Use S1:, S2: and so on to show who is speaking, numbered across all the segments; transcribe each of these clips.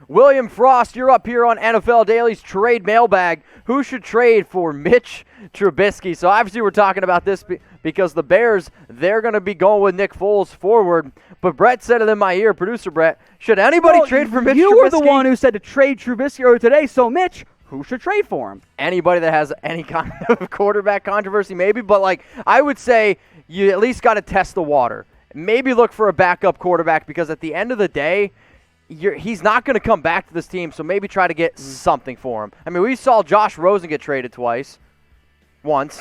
S1: William Frost, you're up here on NFL Daily's Trade Mailbag. Who should trade for Mitch Trubisky? So obviously we're talking about this because the Bears, they're going to be going with Nick Foles forward. But Brett said it in my ear, producer Brett, should anybody trade for Mitch Trubisky?
S2: You were the one who said to trade Trubisky earlier today. So Mitch, who should trade for him?
S1: Anybody that has any kind of quarterback controversy, maybe. But like I would say you at least got to test the water. Maybe look for a backup quarterback because at the end of the day, he's not going to come back to this team, so maybe try to get something for him. I mean, we saw Josh Rosen get traded once.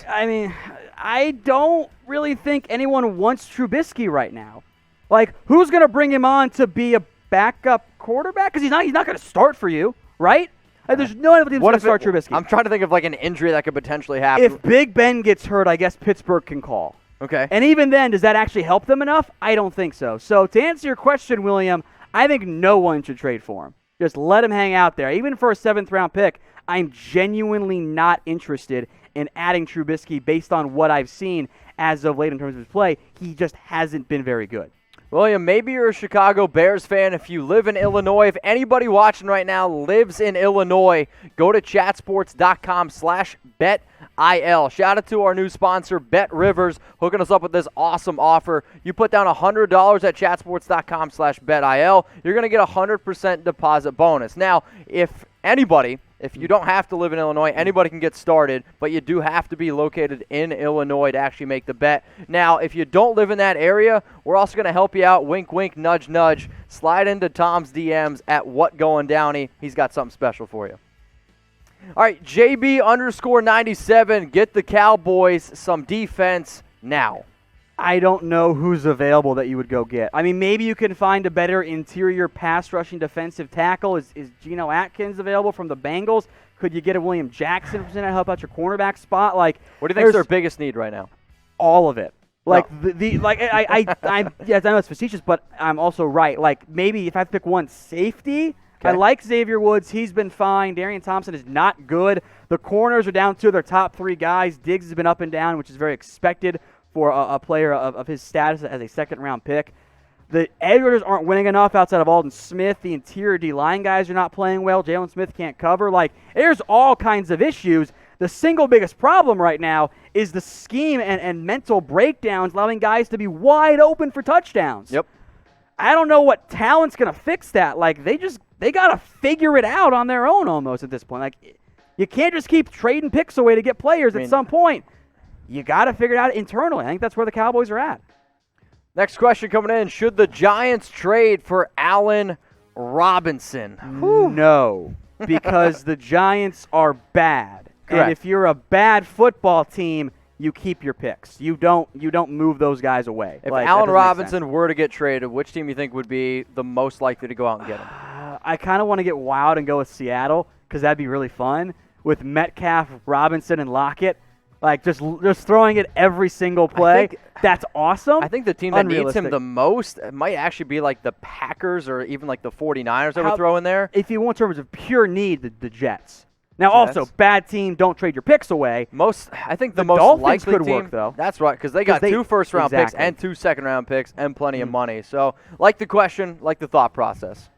S2: I mean, I don't really think anyone wants Trubisky right now. Like, who's going to bring him on to be a backup quarterback? Because he's not going to start for you, right? There's no one who's going to start Trubisky.
S1: I'm trying to think of like an injury that could potentially happen.
S2: If Big Ben gets hurt, I guess Pittsburgh can call.
S1: Okay.
S2: And even then, does that actually help them enough? I don't think so. So to answer your question, William, I think no one should trade for him. Just let him hang out there. Even for a 7th-round pick, I'm genuinely not interested in adding Trubisky based on what I've seen as of late in terms of his play. He just hasn't been very good.
S1: William, maybe you're a Chicago Bears fan if you live in Illinois. If anybody watching right now lives in Illinois, go to chatsports.com/betil. Shout out to our new sponsor, Bet Rivers, hooking us up with this awesome offer. You put down $100 at chatsports.com/betil. You're going to get a 100% deposit bonus. Now, if you don't have to live in Illinois, anybody can get started, but you do have to be located in Illinois to actually make the bet. Now, if you don't live in that area, we're also going to help you out. Wink, wink, nudge, nudge. Slide into Tom's DMs at WhatGoingDowney. He's got something special for you. All right, JB_97, get the Cowboys some defense now.
S2: I don't know who's available that you would go get. I mean, maybe you can find a better interior pass-rushing defensive tackle. Is Geno Atkins available from the Bengals? Could you get a William Jackson to help out your cornerback spot? Like,
S1: what do you think is their biggest need right now?
S2: All of it. Like
S1: No.
S2: Yes, I know it's facetious, but I'm also right. Like, maybe if I have to pick one, safety.
S1: Okay.
S2: I like Xavier Woods. He's been fine. Darian Thompson is not good. The corners are down to their top 3 guys. Diggs has been up and down, which is very expected for a player of his status as a 2nd-round pick. The edge rushers aren't winning enough outside of Alden Smith. The interior D-line guys are not playing well. Jalen Smith can't cover. Like, there's all kinds of issues. The single biggest problem right now is the scheme and mental breakdowns, allowing guys to be wide open for touchdowns.
S1: Yep.
S2: I don't know what talent's going to fix that. Like, they got to figure it out on their own almost at this point. Like, you can't just keep trading picks away to get players at some point. You got to figure it out internally. I think that's where the Cowboys are at.
S1: Next question coming in. Should the Giants trade for Allen Robinson?
S2: No, because the Giants are bad.
S1: Correct.
S2: And if you're a bad football team, you keep your picks. You don't move those guys away.
S1: If
S2: Like,
S1: Allen Robinson were to get traded, which team you think would be the most likely to go out and get him?
S2: I kind of want to get wild and go with Seattle because that'd be really fun with Metcalf, Robinson, and Lockett. Like, just throwing it every single play. That's awesome.
S1: I think the team that needs him the most might actually be like the Packers or even like the 49ers that would throw in there.
S2: If you want in terms of pure need, the Jets. Now, also, bad team, don't trade your picks away.
S1: I think the most
S2: Dolphins
S1: likely
S2: could
S1: team,
S2: work, though.
S1: That's right, because they got 2 first-round picks and 2 second-round picks and plenty of money. So, like the question, like the thought process.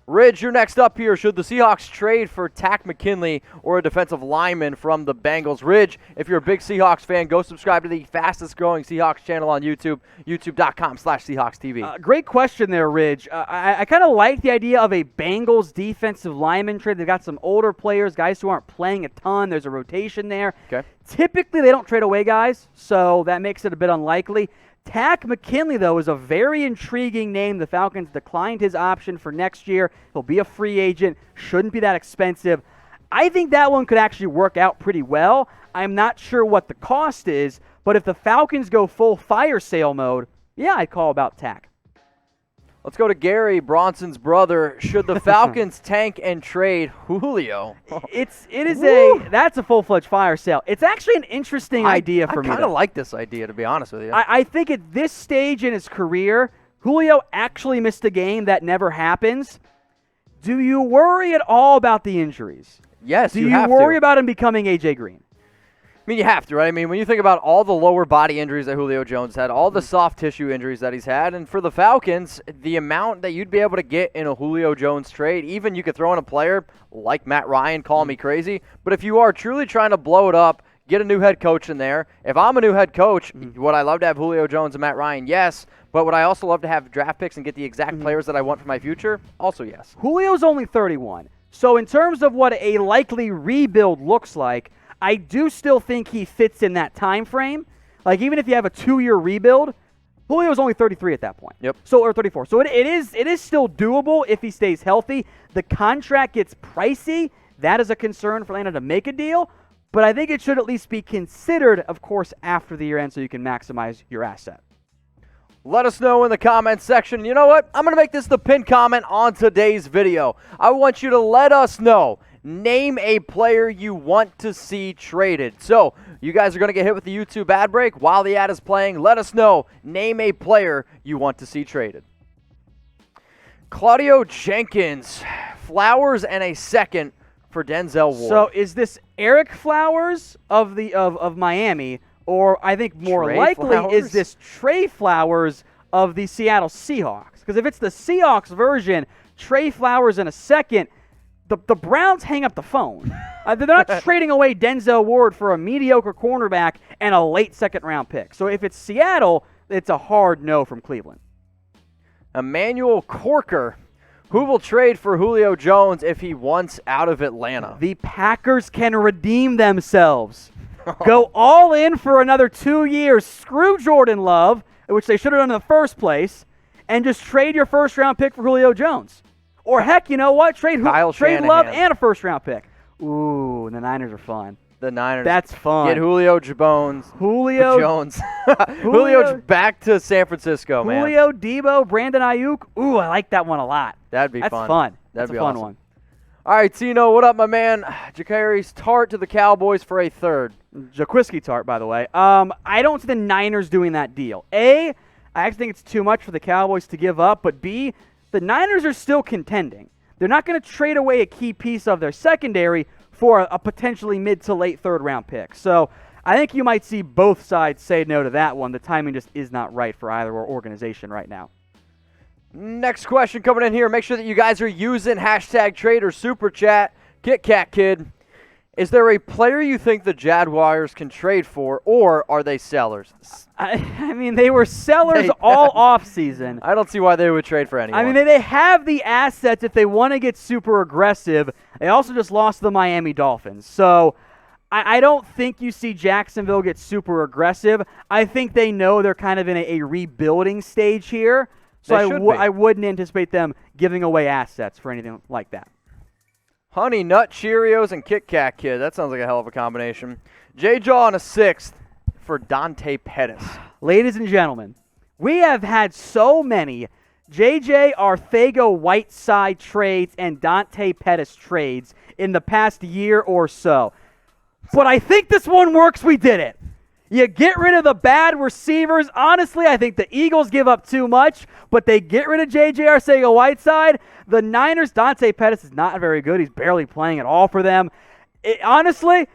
S1: Ridge, you're next up here. Should the Seahawks trade for Takk McKinley or a defensive lineman from the Bengals? Ridge, if you're a big Seahawks fan, go subscribe to the fastest-growing Seahawks channel on YouTube, youtube.com/SeahawksTV.
S2: Great question there, Ridge. I kind of like the idea of a Bengals defensive lineman trade. They've got some older players, guys who aren't playing a ton. There's a rotation there.
S1: Okay.
S2: Typically, they don't trade away guys, so that makes it a bit unlikely. Takk McKinley, though, is a very intriguing name. The Falcons declined his option for next year. He'll be a free agent. Shouldn't be that expensive. I think that one could actually work out pretty well. I'm not sure what the cost is, but if the Falcons go full fire sale mode, yeah, I'd call about Takk.
S1: Let's go to Gary, Bronson's brother. Should the Falcons tank and trade Julio?
S2: That's a full-fledged fire sale. It's actually an interesting idea for me.
S1: I kind of like this idea, to be honest with you.
S2: I think at this stage in his career, Julio actually missed a game. That never happens. Do you worry at all about the injuries?
S1: Yes,
S2: Do you worry about him becoming A.J. Green?
S1: mean, you have to, right? I mean, when you think about all the lower body injuries that Julio Jones had, all the soft tissue injuries that he's had, and for the Falcons, the amount that you'd be able to get in a Julio Jones trade, even you could throw in a player like Matt Ryan, call me crazy, but if you are truly trying to blow it up, get a new head coach in there. If I'm a new head coach, would I love to have Julio Jones and Matt Ryan? Yes. But would I also love to have draft picks and get the exact players that I want for my future? Also, yes.
S2: Julio's only 31. So in terms of what a likely rebuild looks like, I do still think he fits in that time frame. Like, even if you have a 2-year rebuild, Julio's only 33 at that point.
S1: Yep.
S2: So, or 34. So it is still doable if he stays healthy. The contract gets pricey. That is a concern for Atlanta to make a deal. But I think it should at least be considered, of course, after the year end so you can maximize your asset.
S1: Let us know in the comments section. You know what? I'm going to make this the pinned comment on today's video. I want you to let us know. Name a player you want to see traded. So, you guys are going to get hit with the YouTube ad break. While the ad is playing, let us know. Name a player you want to see traded. Claudio Jenkins. Flowers and a second for Denzel Ward.
S2: So, is this Eric Flowers of Miami, or I think more
S1: Trey
S2: likely
S1: Flowers?
S2: is this Trey Flowers of the Seattle Seahawks? Because if it's the Seahawks version, Trey Flowers in a second, the Browns hang up the phone. They're not trading away Denzel Ward for a mediocre cornerback and a late second-round pick. So if it's Seattle, it's a hard no from Cleveland.
S1: Emmanuel Corker. Who will trade for Julio Jones if he wants out of Atlanta?
S2: The Packers can redeem themselves. Go all in for another 2 years. Screw Jordan Love, which they should have done in the first place, and just trade your first-round pick for Julio Jones. Or heck, you know what? Trade Love and a first-round pick. Ooh, the Niners are fun.
S1: The Niners.
S2: That's fun.
S1: Get Julio Jones. Julio back to San Francisco, man.
S2: Julio, Debo, Brandon Ayuk. Ooh, I like that one a lot.
S1: That'd be
S2: That's
S1: fun.
S2: fun.
S1: That'd
S2: That's
S1: be
S2: a fun
S1: awesome.
S2: one.
S1: All right, Tino, what up, my man? Jacarius Tart to the Cowboys for a third.
S2: Jaquiski Tart, by the way. I don't see the Niners doing that deal. A, I actually think it's too much for the Cowboys to give up. But B, the Niners are still contending. They're not going to trade away a key piece of their secondary for a potentially mid to late third-round pick. So I think you might see both sides say no to that one. The timing just is not right for either organization right now.
S1: Next question coming in here. Make sure that you guys are using hashtag trade or super chat. Kitkatkid. Is there a player you think the Jaguars can trade for, or are they sellers?
S2: I mean, they were sellers all offseason.
S1: I don't see why they would trade for anyone.
S2: I mean, they have the assets if they want to get super aggressive. They also just lost to the Miami Dolphins. So I don't think you see Jacksonville get super aggressive. I think they know they're kind of in a rebuilding stage here. So I wouldn't anticipate them giving away assets for anything like that.
S1: Honey Nut Cheerios and Kitkatkid. That sounds like a hell of a combination. J-Jaw on a sixth for Dante Pettis.
S2: Ladies and gentlemen, we have had so many J.J. Arcega-Whiteside trades and Dante Pettis trades in the past year or so. But I think this one works. We did it. You get rid of the bad receivers. Honestly, I think the Eagles give up too much, but they get rid of J.J. Arcega-Whiteside. The Niners, Dante Pettis is not very good. He's barely playing at all for them. Honestly,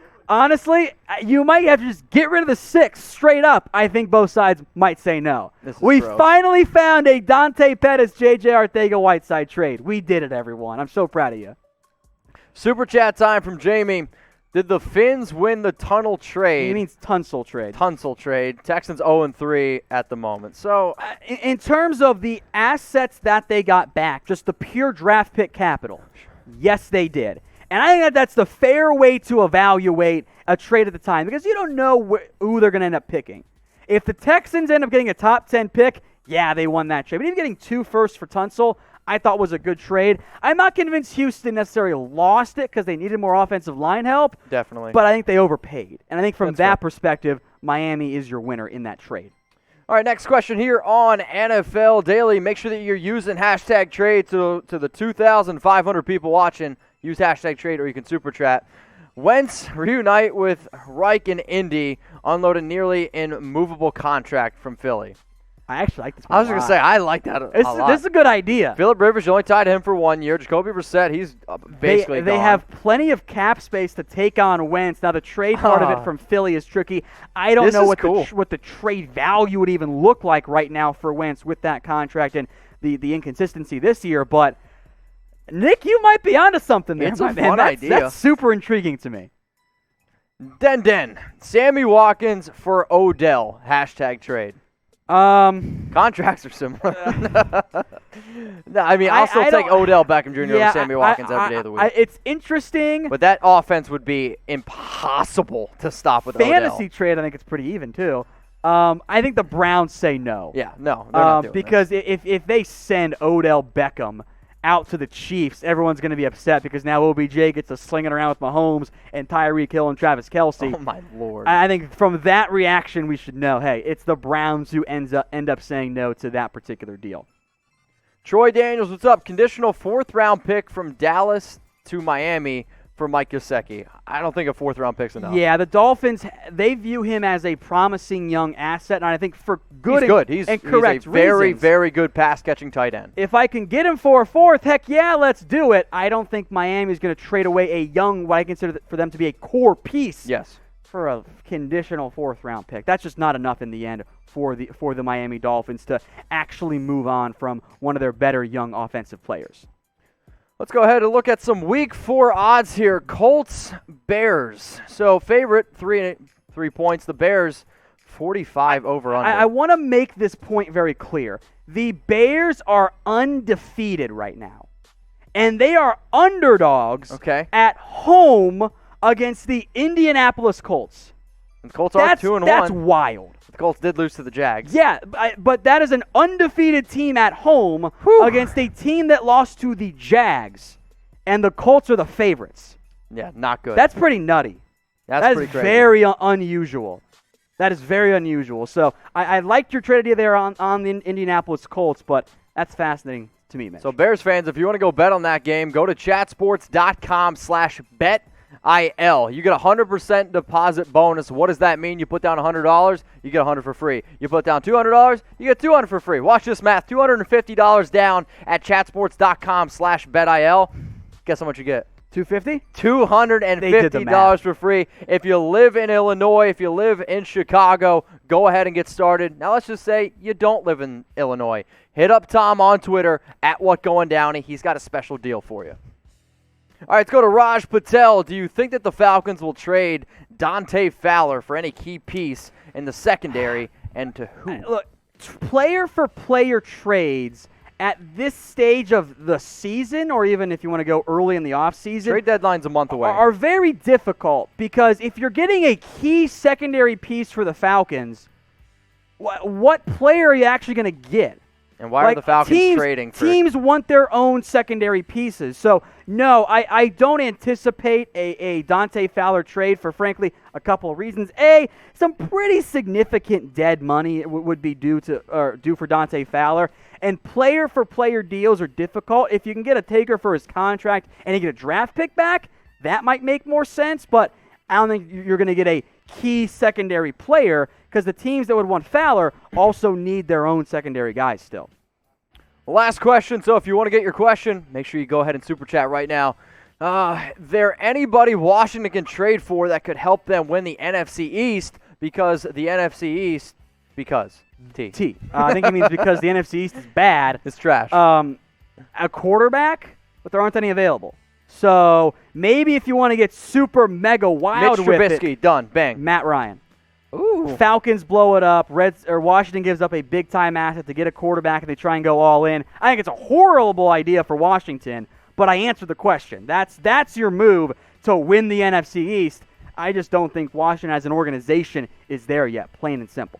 S2: you might have to just get rid of the six straight up. I think both sides might say no. We finally found a Dante Pettis, J.J. Arcega-Whiteside trade. We did it, everyone. I'm so proud of you.
S1: Super chat time from Jamie. Did the Finns win the tunnel trade?
S2: He means Tunsil trade.
S1: Tunsil trade. Texans 0-3 at the moment. So,
S2: in terms of the assets that they got back, just the pure draft pick capital, yes, they did. And I think that's the fair way to evaluate a trade at the time because you don't know who they're going to end up picking. If the Texans end up getting a top 10 pick, yeah, they won that trade. But even getting 2 firsts for Tunsil, I thought was a good trade. I'm not convinced Houston necessarily lost it because they needed more offensive line help.
S1: Definitely.
S2: But I think they overpaid. And I think from that perspective, Miami is your winner in that trade.
S1: All right, next question here on NFL Daily. Make sure that you're using hashtag trade to the 2,500 people watching. Use hashtag trade or you can super chat. Wentz reunite with Reich in Indy, unload a nearly immovable contract from Philly.
S2: I actually like this one.
S1: I was going to say, I like that a lot.
S2: This is a good idea.
S1: Phillip Rivers, you only tied him for 1 year. Jacoby Brissett, he's basically
S2: They
S1: gone.
S2: have plenty of cap space to take on Wentz. Now, the trade part of it from Philly is tricky. I don't know what the trade value would even look like right now for Wentz with that contract and the inconsistency this year. But, Nick, you might be onto something there.
S1: It's a fun idea.
S2: That's super intriguing to me.
S1: Den. Sammy Watkins for Odell. #trade. Contracts are similar. No, I mean, I'll still take Odell Beckham Jr. over Sammy Watkins every day of the week.
S2: It's interesting.
S1: But that offense would be impossible to stop with
S2: Fantasy
S1: Odell.
S2: trade, I think it's pretty even, too. I think the Browns say no.
S1: Yeah, no. They're not doing
S2: because if they send Odell Beckham out to the Chiefs, everyone's going to be upset because now OBJ gets to slinging around with Mahomes and Tyreek Hill and Travis Kelce.
S1: Oh, my Lord.
S2: I think from that reaction, we should know, hey, it's the Browns who end up saying no to that particular deal.
S1: Troy Daniels, what's up? Conditional 4th-round pick from Dallas to Miami for Mike Gesicki. I don't think a 4th-round pick's enough.
S2: Yeah, the Dolphins, they view him as a promising young asset, and I think for good and correct
S1: He's a very,
S2: reasons,
S1: very good pass-catching tight end.
S2: If I can get him for a 4th, heck yeah, let's do it. I don't think Miami is going to trade away a young, what I consider for them to be a core piece.
S1: Yes.
S2: For a conditional 4th-round pick. That's just not enough in the end for the Miami Dolphins to actually move on from one of their better young offensive players.
S1: Let's go ahead and look at some Week 4 odds here. Colts, Bears. So favorite, 3 points. The Bears, 45 over under.
S2: I want to make this point very clear. The Bears are undefeated right now. And they are underdogs at home against the Indianapolis Colts.
S1: And the Colts are 2-1.
S2: That's wild.
S1: The Colts did lose to the Jags.
S2: Yeah, but that is an undefeated team at home against a team that lost to the Jags, and the Colts are the favorites.
S1: Yeah, not good.
S2: That's pretty nutty.
S1: That's pretty crazy.
S2: Very unusual. That is very unusual. So I liked your trade idea there on the Indianapolis Colts, but that's fascinating to me, man.
S1: So Bears fans, if you want to go bet on that game, go to chatsports.com/bet. You get a 100% deposit bonus. What does that mean? You put down $100, you get $100 for free. You put down $200, you get $200 for free. Watch this math. $250 down at chatsports.com/betil. Guess how much you get?
S2: $250?
S1: $250 for free. If you live in Illinois, if you live in Chicago, go ahead and get started. Now let's just say you don't live in Illinois. Hit up Tom on Twitter at WhatGoingDowney. He's got a special deal for you. All right, let's go to Raj Patel. Do you think that the Falcons will trade Dante Fowler for any key piece in the secondary, and to who?
S2: Look, player-for-player trades at this stage of the season, or even if you want to go early in the offseason,
S1: trade deadline's a month away,
S2: are very difficult because if you're getting a key secondary piece for the Falcons, what player are you actually going to get?
S1: And why are the Falcons trading for?
S2: Teams want their own secondary pieces. So, no, I don't anticipate a Dante Fowler trade for, frankly, a couple of reasons. A, some pretty significant dead money would be due for Dante Fowler. And player-for-player deals are difficult. If you can get a taker for his contract and you get a draft pick back, that might make more sense. But I don't think you're going to get a key secondary player because the teams that would want Fowler also need their own secondary guys still.
S1: Last question, so if you want to get your question, make sure you go ahead and super chat right now. There anybody Washington can trade for that could help them win the NFC East because the NFC East, T.
S2: I think it means because the NFC East is bad.
S1: It's trash.
S2: A quarterback, but there aren't any available. So maybe if you want to get super mega wild
S1: Mitch
S2: with
S1: Trubisky,
S2: it,
S1: done, bang.
S2: Matt Ryan.
S1: Ooh.
S2: Falcons blow it up. Washington gives up a big-time asset to get a quarterback, and they try and go all in. I think it's a horrible idea for Washington, but I answered the question. That's your move to win the NFC East. I just don't think Washington as an organization is there yet, plain and simple.